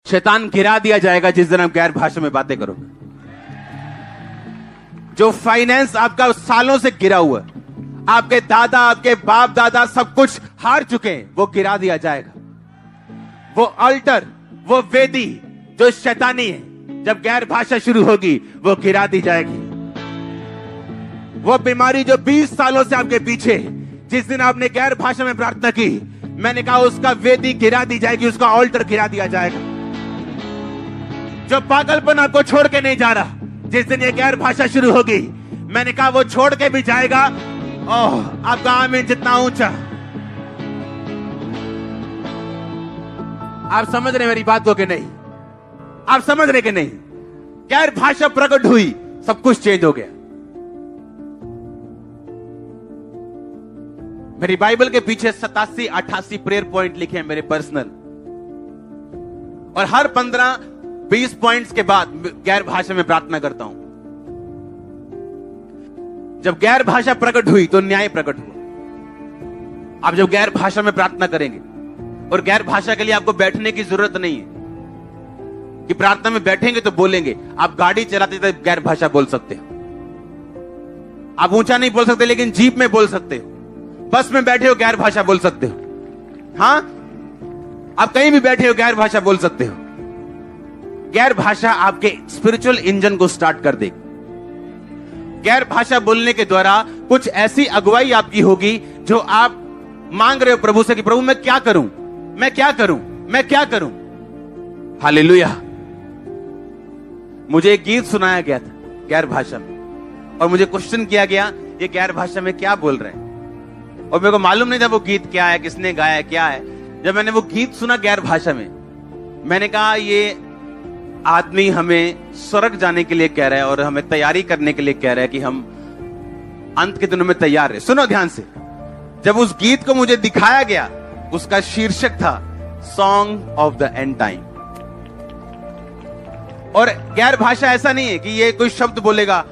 शैतान गिरा दिया जाएगा जिस दिन आप गैर भाषा में बातें करोगे। जो फाइनेंस आपका सालों से गिरा हुआ, आपके दादा आपके बाप दादा सब कुछ हार चुके हैं, वो गिरा दिया जाएगा। वो अल्टर, वो वेदी जो शैतानी है, जब गैर भाषा शुरू होगी वो गिरा दी जाएगी। वो बीमारी जो 20 सालों से आपके पीछे, जिस दिन आपने गैर भाषा में प्रार्थना की, मैंने कहा उसका वेदी गिरा दी जाएगी, उसका ऑल्टर गिरा दिया जाएगा। जो पागलपन आपको छोड़ के नहीं जा रहा, जिस दिन ये गैर भाषा शुरू होगी, मैंने कहा वो छोड़ के भी जाएगा। ओह, आपका आमीन जितना ऊंचा। आप समझ रहे मेरी बात को कि नहीं? आप समझ रहे कि नहीं? गैर भाषा प्रकट हुई, सब कुछ चेंज हो गया। मेरी बाइबल के पीछे 87-88 प्रेयर पॉइंट लिखे हैं मेरे पर्सनल, और हर 15-20 पॉइंट्स के बाद गैर भाषा में प्रार्थना करता हूं। जब गैर भाषा प्रकट हुई तो न्याय प्रकट हुआ। आप जब गैर भाषा में प्रार्थना करेंगे, और गैर भाषा के लिए आपको बैठने की जरूरत नहीं है कि प्रार्थना में बैठेंगे तो बोलेंगे। आप गाड़ी चलाते थे गैर भाषा बोल सकते हो, आप ऊंचा नहीं बोल सकते लेकिन जीप में बोल सकते हो, बस में बैठे हो गैर भाषा बोल सकते हो। हां, आप कहीं भी बैठे हो गैर भाषा बोल सकते हो। गैर भाषा आपके स्पिरिचुअल इंजन को स्टार्ट कर देगी। गैर भाषा बोलने के द्वारा कुछ ऐसी अगुवाई आपकी होगी जो आप मांग रहे हो प्रभु से कि प्रभु मैं क्या करूं, मैं क्या करूं, मैं क्या करूं। हालेलुया। मुझे एक गीत सुनाया गया था गैर भाषा में, और मुझे क्वेश्चन किया गया ये गैर भाषा में क्या बोल रहे हैं, और मेरे को मालूम नहीं था वो गीत क्या है, किसने गाया है, क्या है। जब मैंने वो गीत सुना गैर भाषा में, मैंने कहा ये आदमी हमें स्वर्ग जाने के लिए कह रहा है और हमें तैयारी करने के लिए कह रहा है कि हम अंत के दिनों में तैयार है। सुनो ध्यान से। जब उस गीत को मुझे दिखाया गया, उसका शीर्षक था song of the end time. और गैर भाषा ऐसा नहीं है कि ये कोई शब्द बोलेगा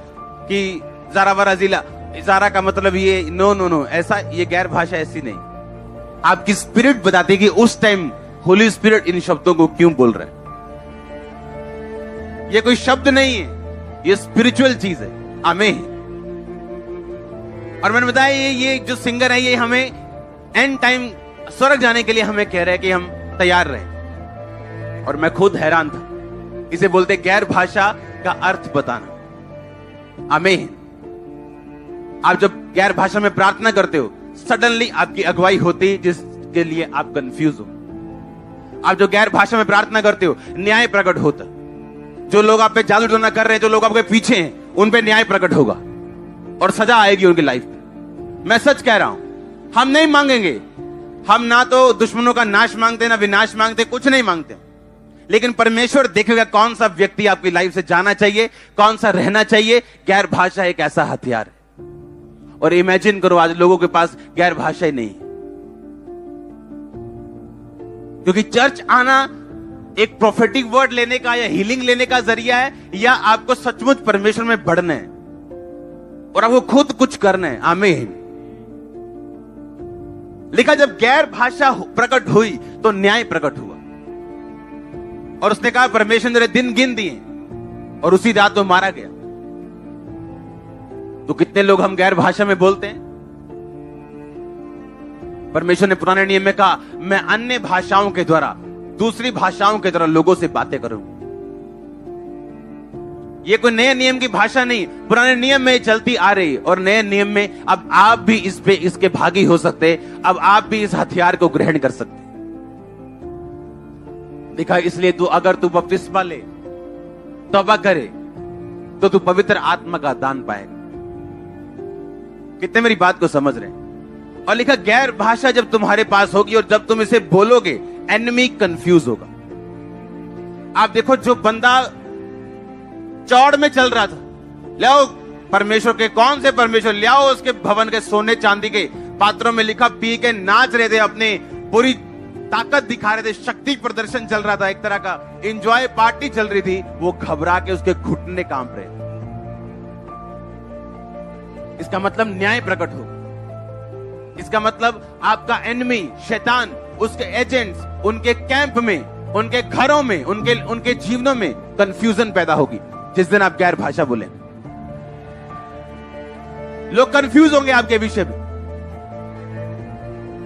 कि जारा वरा जिला, जारा का मतलब ये, नो नो नो, ऐसा ये गैर भाषा ऐसी नहीं। आपकी स्पिरिट बताती है कि उस टाइम होली स्पिरिट इन शब्दों को क्यों बोल रहा है। ये कोई शब्द नहीं है, ये स्पिरिचुअल चीज है। आमीन। और मैंने बताया ये जो सिंगर है, ये हमें एंड टाइम स्वर्ग जाने के लिए हमें कह रहे हैं कि हम तैयार रहें। और मैं खुद हैरान था। इसे बोलते गैर भाषा का अर्थ बताना। आमीन। आप जब गैर भाषा में प्रार्थना करते हो, सडनली आपकी अगुवाई होती है जिसके लिए आप कंफ्यूज हो। आप जो गैर भाषा में प्रार्थना करते हो, न्याय प्रकट होता। जो लोग आप पे जादू टोना कर रहे हैं, जो लोग आपके पीछे हैं, उन पे न्याय प्रकट होगा और सजा आएगी उनकी लाइफ में। मैं सच कह रहा हूं। हम नहीं मांगेंगे, हम ना तो दुश्मनों का नाश मांगते, ना विनाश मांगते, कुछ नहीं मांगते, लेकिन परमेश्वर देखेगा कौन सा व्यक्ति आपकी लाइफ से जाना चाहिए, कौन सा रहना चाहिए। गैर भाषा एक ऐसा हथियार है। और इमेजिन करो आज लोगों के पास गैर भाषा ही नहीं है, क्योंकि चर्च आना एक प्रोफेटिक वर्ड लेने का या हीलिंग लेने का जरिया है, या आपको सचमुच परमेश्वर में बढ़ना है और आपको खुद कुछ करना है। आमीन। लिखा जब गैर भाषा प्रकट हुई तो न्याय प्रकट हुआ, और उसने कहा परमेश्वर ने दिन गिन दिए, और उसी रात वो मारा गया। तो कितने लोग हम गैर भाषा में बोलते हैं। परमेश्वर ने पुराने नियम में कहा मैं अन्य भाषाओं के द्वारा, दूसरी भाषाओं के द्वारा लोगों से बातें करूं। ये कोई नए नियम की भाषा नहीं, पुराने नियम में चलती आ रही, और नए नियम में अब आप भी इसके भागी हो सकते। अब आप भी इस हथियार को ग्रहण कर सकते। लिखा इसलिए अगर तू बपतिस्मा ले, तौबा करे, तो तू पवित्र आत्मा का दान पाएगा। कितने मेरी बात को समझ रहे हैं। और लिखा गैर भाषा जब तुम्हारे पास होगी और जब तुम इसे बोलोगे, एनिमी कंफ्यूज होगा। आप देखो, जो बंदा चौड़ में चल रहा था, ले आओ परमेश्वर के, कौन से परमेश्वर, ले आओ उसके भवन के सोने चांदी के पात्रों में, लिखा पी के नाच रहे थे, अपने पूरी ताकत दिखा रहे थे, शक्ति प्रदर्शन चल रहा था, एक तरह का एंजॉय पार्टी चल रही थी। वो घबरा के उसके घुटने कांप रहे थे। इसका मतलब न्याय प्रकट हो। इसका मतलब आपका एनिमी शैतान, उसके एजेंट्स, उनके कैंप में उनके घरों में, उनके जीवनों में कंफ्यूजन पैदा होगी जिस दिन आप गैर भाषा बोले। लोग कंफ्यूज होंगे आपके विषय में,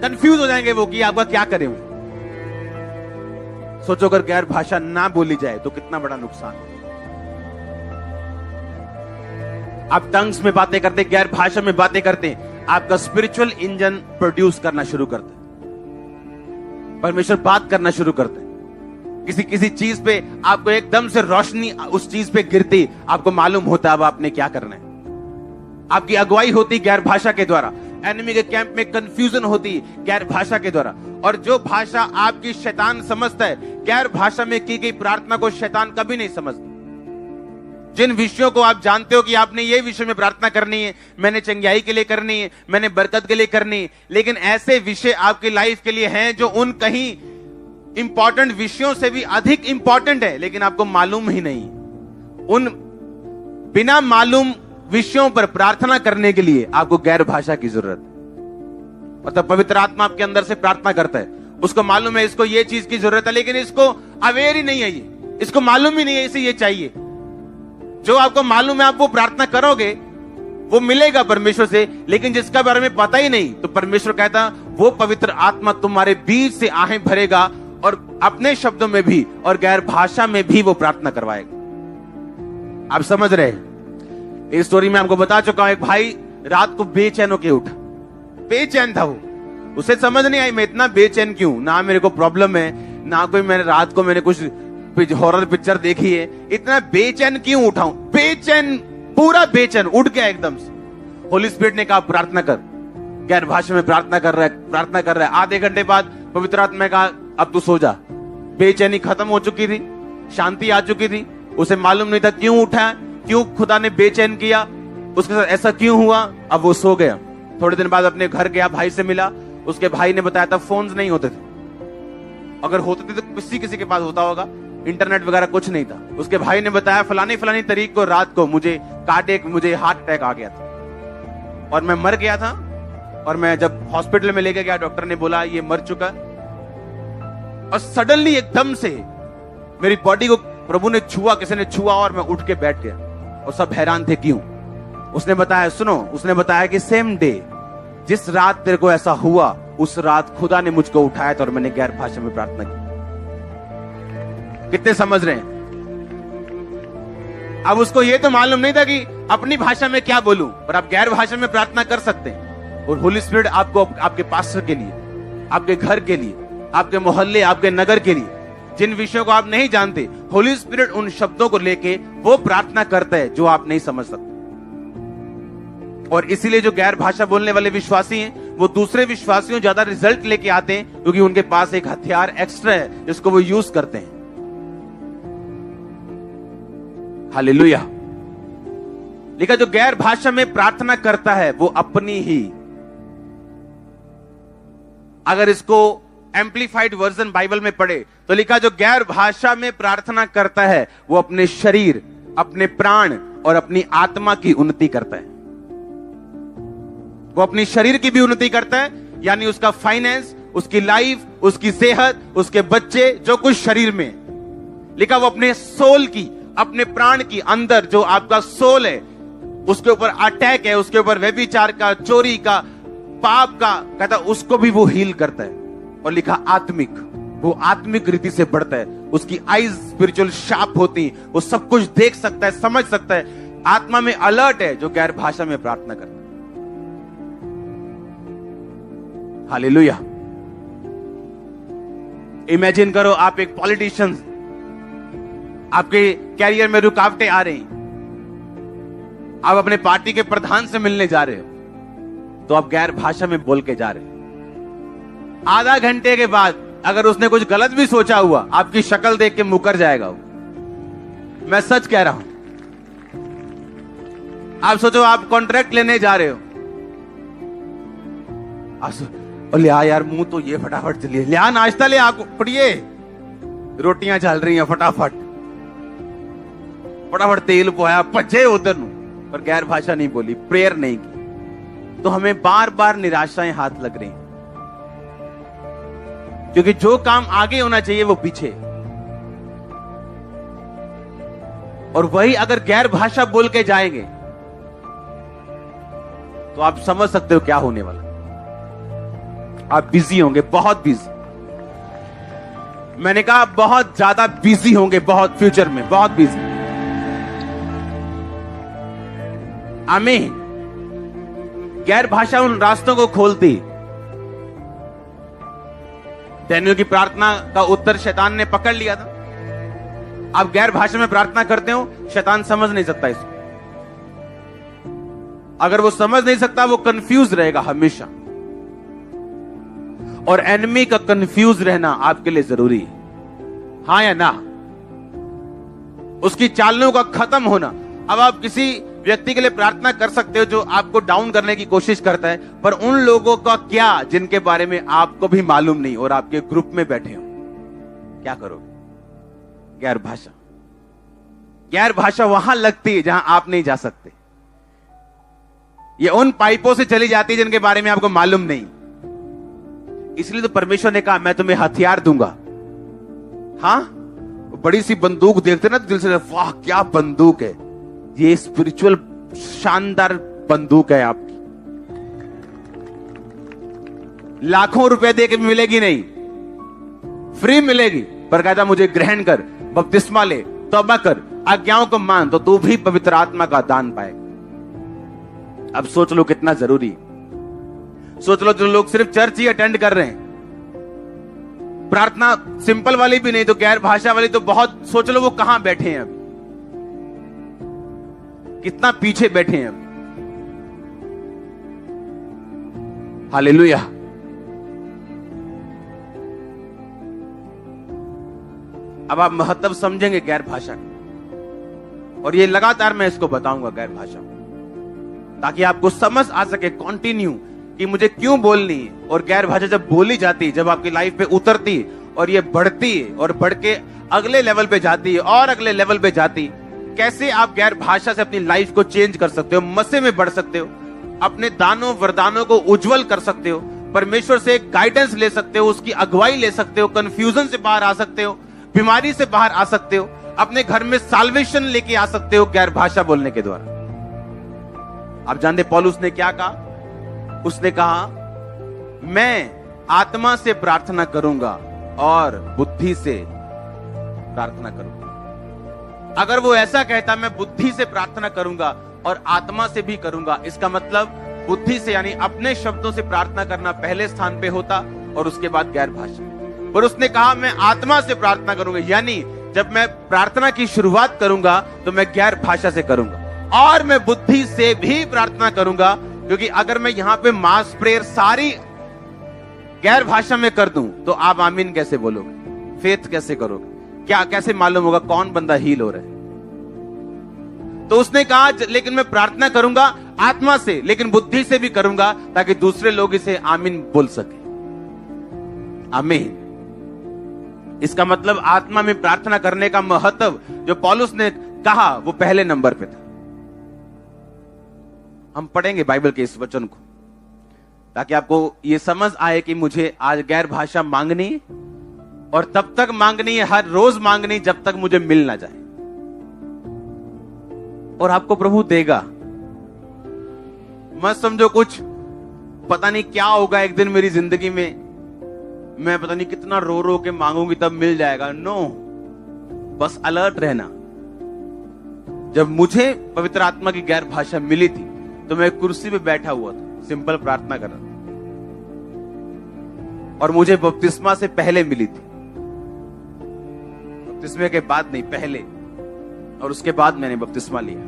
कंफ्यूज हो जाएंगे वो कि आपका क्या करें। सोचो अगर गैर भाषा ना बोली जाए तो कितना बड़ा नुकसान। आप टंग्स में बातें करते, गैर भाषा में बातें करते, आपका स्पिरिचुअल इंजन प्रोड्यूस करना शुरू करते, परमेश्वर बात करना शुरू करते। किसी चीज पे आपको एकदम से रोशनी उस चीज पे गिरती, आपको मालूम होता अब आपने क्या करना है। आपकी अगुवाई होती गैर भाषा के द्वारा, एनिमी के कैंप में कंफ्यूजन होती गैर भाषा के द्वारा। और जो भाषा आपकी शैतान समझता है, गैर भाषा में की गई प्रार्थना को शैतान कभी नहीं समझता। जिन विषयों को आप जानते हो कि आपने ये विषय में प्रार्थना करनी है, मैंने चंगाई के लिए करनी है, मैंने बरकत के लिए करनी है, लेकिन ऐसे विषय आपकी लाइफ के लिए हैं जो उन कहीं इंपॉर्टेंट विषयों से भी अधिक इंपॉर्टेंट है, लेकिन आपको मालूम ही नहीं। उन बिना मालूम विषयों पर प्रार्थना करने के लिए आपको गैर भाषा की जरूरत है। मतलब पवित्र आत्मा आपके अंदर से प्रार्थना करता है, उसको मालूम है इसको ये चीज की जरूरत है, लेकिन इसको अवेयर ही नहीं है, ये इसको मालूम ही नहीं है इसे ये चाहिए। जो आपको मालूम है आप वो प्रार्थना करोगे, वो मिलेगा परमेश्वर से, लेकिन जिसका बारे में पता ही नहीं, तो परमेश्वर कहता वो पवित्र आत्मा तुम्हारे बीच से आहें भरेगा और अपने शब्दों में भी और गैर भाषा में भी वो प्रार्थना करवाएगा। आप समझ रहे हैं? इस स्टोरी में आपको बता चुका हूं, एक भाई रात को बेचैन होके उठा, बेचैन था वो, उसे समझ नहीं आई मैं इतना बेचैन क्यों, ना मेरे को प्रॉब्लम है, ना कोई मैंने रात को मैंने कुछ हॉरर पिक्चर देखी है, इतना बेचैन क्यों उठाऊं, बेचैन, पूरा बेचैन उठ गया एकदम से। होली स्पिरिट ने कहा प्रार्थना कर, गैर भाषा में प्रार्थना कर रहा है। आधे घंटे बाद पवित्र आत्मा ने कहा अब तू सो जा। बेचैनी खत्म हो चुकी थी, शांति आ चुकी थी, उसे मालूम नहीं था क्यों उठा, क्यों खुदा ने बेचैन किया, उसके साथ ऐसा क्यों हुआ। अब वो सो गया। थोड़े दिन बाद अपने घर गया, भाई से मिला, उसके भाई ने बताया था फोन्स नहीं होते थे, अगर होते थे तो किसी के पास होता होगा, इंटरनेट वगैरह कुछ नहीं था। उसके भाई ने बताया फलानी तारीख को रात को मुझे हार्ट अटैक आ गया था और मैं मर गया था, और मैं जब हॉस्पिटल में लेके गया डॉक्टर ने बोला ये मर चुका। और सडनली एकदम से मेरी बॉडी को प्रभु ने छुआ, किसी ने छुआ और मैं उठ के बैठ गया और सब हैरान थे क्यों। उसने बताया, सुनो, उसने बताया कि सेम डे जिस रात तेरे को ऐसा हुआ, उस रात खुदा ने मुझको उठाया था और मैंने गैर भाषा में प्रार्थना की। कितने समझ रहे हैं? अब उसको ये तो मालूम नहीं था कि अपनी भाषा में क्या बोलूं, पर आप गैर भाषा में प्रार्थना कर सकते हैं। और होली स्पिरिट आपको आपके पास्टर के लिए, आपके घर के लिए, आपके मोहल्ले, आपके नगर के लिए, जिन विषयों को आप नहीं जानते, होली स्पिरिट उन शब्दों को लेके वो प्रार्थना करता है जो आप नहीं समझ सकते। और इसीलिए जो गैर भाषा बोलने वाले विश्वासी हैं, वो दूसरे विश्वासियों ज्यादा रिजल्ट लेके आते हैं, क्योंकि उनके पास एक हथियार एक्स्ट्रा है जिसको वो यूज करते हैं। हालेलुया। लिखा जो गैर भाषा में प्रार्थना करता है वो अपनी ही, अगर इसको एम्प्लीफाइड वर्जन बाइबल में पढ़े तो लिखा जो गैर भाषा में प्रार्थना करता है वो अपने शरीर, अपने प्राण और अपनी आत्मा की उन्नति करता है। वो अपनी शरीर की भी उन्नति करता है, यानी उसका फाइनेंस, उसकी लाइफ, उसकी सेहत, उसके बच्चे, जो कुछ शरीर में। लिखा वो अपने सोल की, अपने प्राण की, अंदर जो आपका सोल है उसके ऊपर अटैक है, उसके ऊपर व्यभिचार का, चोरी का, पाप का, कहता उसको भी वो हील करता है। और लिखा आत्मिक, वो आत्मिक रीति से बढ़ता है, उसकी आईज स्पिरिचुअल शार्प होती, वो सब कुछ देख सकता है, समझ सकता है, आत्मा में अलर्ट है जो गैर भाषा में प्रार्थना करता है। हालेलुया। इमेजिन करो आप एक पॉलिटिशियन, आपके कैरियर में रुकावटें आ रही, आप अपने पार्टी के प्रधान से मिलने जा रहे हो, तो आप गैर भाषा में बोल के जा रहे हो। आधा घंटे के बाद अगर उसने कुछ गलत भी सोचा हुआ, आपकी शक्ल देख के मुकर जाएगा वो। मैं सच कह रहा हूं। आप सोचो आप कॉन्ट्रैक्ट लेने जा रहे हो, लिया यार मुंह तो ये फटाफट चलिए, लिया नाश्ता ले, आपको पड़िए, रोटियां चल रही हैं, फटाफट तेल पोया, भजे उधर नु, पर गैर भाषा नहीं बोली, प्रेयर नहीं की, तो हमें बार बार निराशाएं हाथ लग रही, क्योंकि जो काम आगे होना चाहिए वो पीछे। और वही अगर गैर भाषा बोल के जाएंगे तो आप समझ सकते हो क्या होने वाला। आप बिजी होंगे, बहुत बिजी। मैंने कहा बहुत ज्यादा बिजी होंगे, बहुत फ्यूचर में बहुत बिजी। आमीन। गैर भाषा उन रास्तों को खोलती। डैनियल की प्रार्थना का उत्तर शैतान ने पकड़ लिया था। आप गैर भाषा में प्रार्थना करते हो, शैतान समझ नहीं सकता इसको। अगर वो समझ नहीं सकता, वो कंफ्यूज रहेगा हमेशा। और एनिमी का कंफ्यूज रहना आपके लिए जरूरी है, हां या ना? उसकी चालों का खत्म होना। अब आप किसी व्यक्ति के लिए प्रार्थना कर सकते हो जो आपको डाउन करने की कोशिश करता है, पर उन लोगों का क्या जिनके बारे में आपको भी मालूम नहीं और आपके ग्रुप में बैठे हो, क्या करोगे? गैर भाषा। गैर भाषा वहां लगती है जहां आप नहीं जा सकते। ये उन पाइपों से चली जाती है जिनके बारे में आपको मालूम नहीं। इसलिए तो परमेश्वर ने कहा मैं तुम्हें हथियार दूंगा। हां, बड़ी सी बंदूक देखते ना तो दिल से वाह क्या बंदूक है, ये स्पिरिचुअल शानदार बंदूक है आपकी। लाखों रुपए देके मिलेगी नहीं, फ्री मिलेगी, पर कहता मुझे ग्रहण कर, बपतिस्मा ले, तौबा कर, आज्ञाओं को मान, तो तू भी पवित्र आत्मा का दान पाएगा। अब सोच लो कितना जरूरी है। सोच लो जो लोग सिर्फ चर्च ही अटेंड कर रहे हैं, प्रार्थना सिंपल वाली भी नहीं तो गैर भाषा वाली तो बहुत, सोच लो वो कहां बैठे हैं अभी, कितना पीछे बैठे हैं अभी। हालेलुया। अब आप महत्व समझेंगे गैर भाषा का, और ये लगातार मैं इसको बताऊंगा गैर भाषा, ताकि आपको समझ आ सके कंटिन्यू कि मुझे क्यों बोलनी है। और गैर भाषा जब बोली जाती है, जब आपकी लाइफ पे उतरती है और ये बढ़ती है और बढ़ के अगले लेवल पे जाती है और अगले लेवल पे जाती है, कैसे आप गैर भाषा से अपनी लाइफ को चेंज कर सकते हो, मसे में बढ़ सकते हो, अपने दानों वरदानों को उज्जवल कर सकते हो, परमेश्वर से गाइडेंस ले सकते हो, उसकी अगुवाई ले सकते हो, कंफ्यूजन से बाहर आ सकते हो, बीमारी से बाहर आ सकते हो, अपने घर में साल्वेशन लेके आ सकते हो गैर भाषा बोलने के द्वारा। आप जानते पौलुस ने क्या कहा? उसने कहा मैं आत्मा से प्रार्थना करूंगा और बुद्धि से प्रार्थना करूंगा। अगर वो ऐसा कहता मैं बुद्धि से प्रार्थना करूंगा और आत्मा से भी करूंगा, इसका मतलब बुद्धि से यानी अपने शब्दों से प्रार्थना करना पहले स्थान पे होता और उसके बाद गैर भाषा। पर उसने कहा मैं आत्मा से प्रार्थना करूंगा, यानी जब मैं प्रार्थना की शुरुआत करूंगा तो मैं गैर भाषा से करूंगा और मैं बुद्धि से भी प्रार्थना करूंगा। क्योंकि अगर मैं यहां पे मास प्रेयर सारी गैर भाषा में कर दूं तो आप आमीन कैसे बोलोगे, फेथ कैसे करोगे, क्या कैसे मालूम होगा कौन बंदा हील हो रहा है? तो उसने कहा लेकिन मैं प्रार्थना करूंगा आत्मा से, लेकिन बुद्धि से भी करूंगा ताकि दूसरे लोग इसे आमीन बोल सके। आमीन। इसका मतलब आत्मा में प्रार्थना करने का महत्व जो पौलुस ने कहा वो पहले नंबर पे था। हम पढ़ेंगे बाइबल के इस वचन को ताकि आपको ये समझ आए कि मुझे आज गैर भाषा मांगनी और तब तक मांगनी है, हर रोज मांगनी जब तक मुझे मिल ना जाए। और आपको प्रभु देगा। मत समझो कुछ पता नहीं क्या होगा एक दिन मेरी जिंदगी में, मैं पता नहीं कितना रो रो के मांगूंगी तब मिल जाएगा। नो, बस अलर्ट रहना। जब मुझे पवित्र आत्मा की गैर भाषा मिली थी तो मैं कुर्सी पे बैठा हुआ था, सिंपल प्रार्थना कर रहा था, और मुझे बपतिस्मा से पहले मिली थी। बपतिस्मे के बाद नहीं, पहले, और उसके बाद मैंने बपतिस्मा लिया।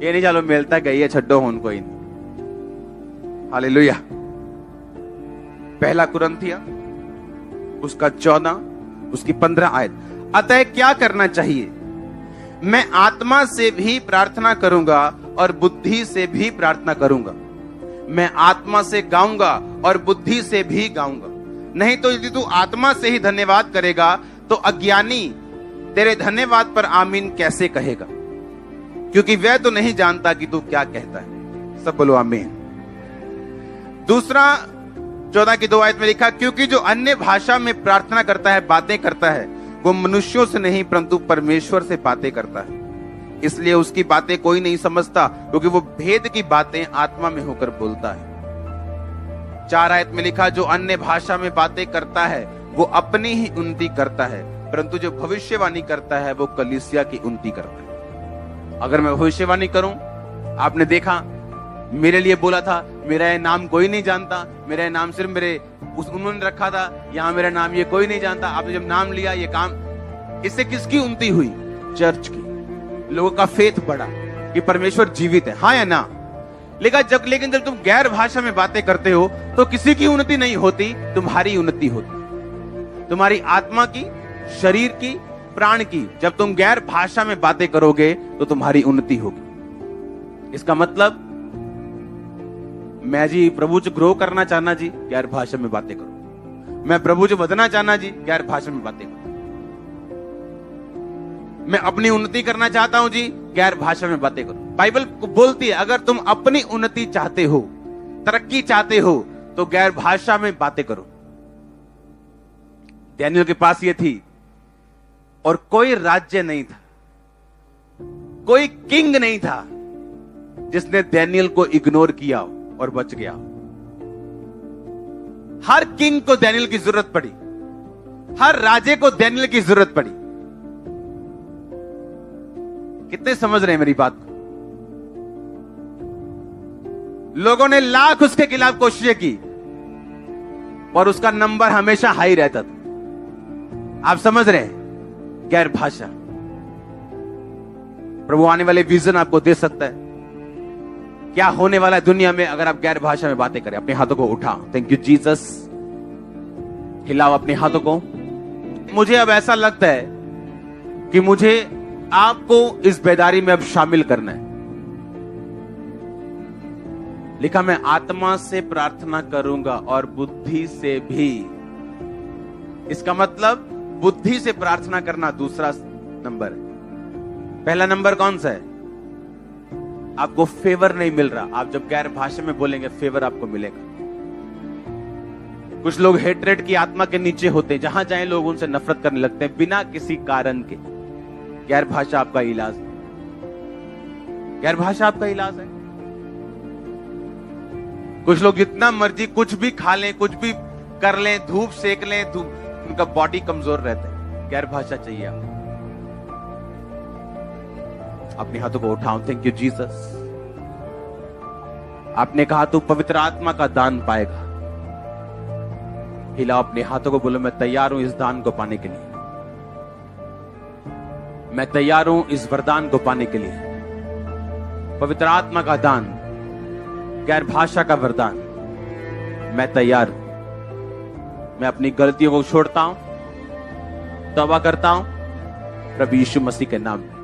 ये नहीं चलो मिलता गई है, छड्डो हो उनको ही नहीं। हालेलुया। पहला कुरिन्थिया उसका 14 उसकी 15 आयत। अतः क्या करना चाहिए? मैं आत्मा से भी प्रार्थना करूंगा और बुद्धि से भी प्रार्थना करूंगा। मैं आत्मा से गाऊंगा और बुद्धि से भी गाऊंगा। नहीं तो यदि तू आत्मा से ही धन्यवाद करेगा तो अज्ञानी तेरे धन्यवाद पर आमीन कैसे कहेगा, क्योंकि वह तो नहीं जानता कि तू क्या कहता है। सब बोलो आमीन। दूसरा 14 की 2 आयत में लिखा, क्योंकि जो अन्य भाषा में प्रार्थना करता है, बातें करता है, वो मनुष्यों से नहीं परंतु परमेश्वर से बातें करता है। इसलिए उसकी बातें कोई नहीं समझता, क्योंकि वो भेद की बातें आत्मा में होकर बोलता है। 4 आयत में लिखा, जो अन्य भाषा में बातें करता है वो अपनी ही उन्नति करता है, परंतु जो भविष्यवाणी करता है वो कलीसिया की उन्नति करता है। अगर मैं भविष्यवाणी करूं, आपने देखा मेरे लिए बोला था, मेरा ये नाम कोई नहीं जानता, मेरा ये नाम सिर्फ मेरे उन्होंने रखा था, यहाँ मेरा नाम ये कोई नहीं जानता। आपने जब नाम लिया, ये काम, इससे किसकी उन्नति हुई? चर्च की। लोगों का फेथ बढ़ा कि परमेश्वर जीवित है, हाँ या ना? लेकिन जब तुम गैर भाषा में बातें करते हो तो किसी की उन्नति नहीं होती, तुम्हारी उन्नति होती, तुम्हारी आत्मा की, शरीर की, प्राण की। जब तुम गैर भाषा में बातें करोगे तो तुम्हारी उन्नति होगी। इसका मतलब मैं जी प्रभु च ग्रो करना चाहना जी, गैर भाषा में बातें करो। मैं प्रभु च बदना चाहना जी, गैर भाषा में बातें करो। मैं अपनी उन्नति करना चाहता हूं जी, गैर भाषा में बातें करो। बाइबल बोलती है अगर तुम अपनी उन्नति चाहते हो, तरक्की चाहते हो, तो गैर भाषा में बातें करो। डैनियल के पास ये थी, और कोई राज्य नहीं था, कोई किंग नहीं था जिसने डैनियल को इग्नोर किया और बच गया। हर किंग को डैनियल की जरूरत पड़ी, हर राजे को डैनियल की जरूरत पड़ी। कितने समझ रहे हैं मेरी बात को? लोगों ने लाख उसके खिलाफ कोशिशें की, और उसका नंबर हमेशा हाई रहता था। आप समझ रहे हैं? गैर भाषा। प्रभु आने वाले विजन आपको दे सकता है, क्या होने वाला है दुनिया में अगर आप गैर भाषा में बातें करें। अपने हाथों को उठाओ, थैंक यू जीसस। हिलाओ अपने हाथों को। मुझे अब ऐसा लगता है कि मुझे आपको इस बेदारी में अब शामिल करना है। लिखा, मैं आत्मा से प्रार्थना करूंगा और बुद्धि से भी। इसका मतलब बुद्धि से प्रार्थना करना दूसरा नंबर है। पहला नंबर कौन सा है? आपको फेवर नहीं मिल रहा, आप जब गैर भाषा में बोलेंगे फेवर आपको मिलेगा। कुछ लोग हेट्रेड की आत्मा के नीचे होते हैं, जहां जाए लोग उनसे नफरत करने लगते हैं बिना किसी कारण के। गैर भाषा आपका इलाज है, गैर भाषा आपका इलाज है। कुछ लोग जितना मर्जी कुछ भी खा लें, कुछ भी कर लें, धूप सेक लें, उनका बॉडी कमजोर रहता है। गैर भाषा चाहिए आपको। अपने हाथों को उठाओ, थैंक यू जीसस। आपने कहा तू पवित्र आत्मा का दान पाएगा। हिलाओ अपने हाथों को, बोलो मैं तैयार हूं इस दान को पाने के लिए। मैं तैयार हूं इस वरदान को पाने के लिए। पवित्र आत्मा का दान, गैर भाषा का वरदान, मैं तैयार हूं। मैं अपनी गलतियों को छोड़ता हूं, तौबा करता हूं प्रभु यीशु मसीह के नाम में।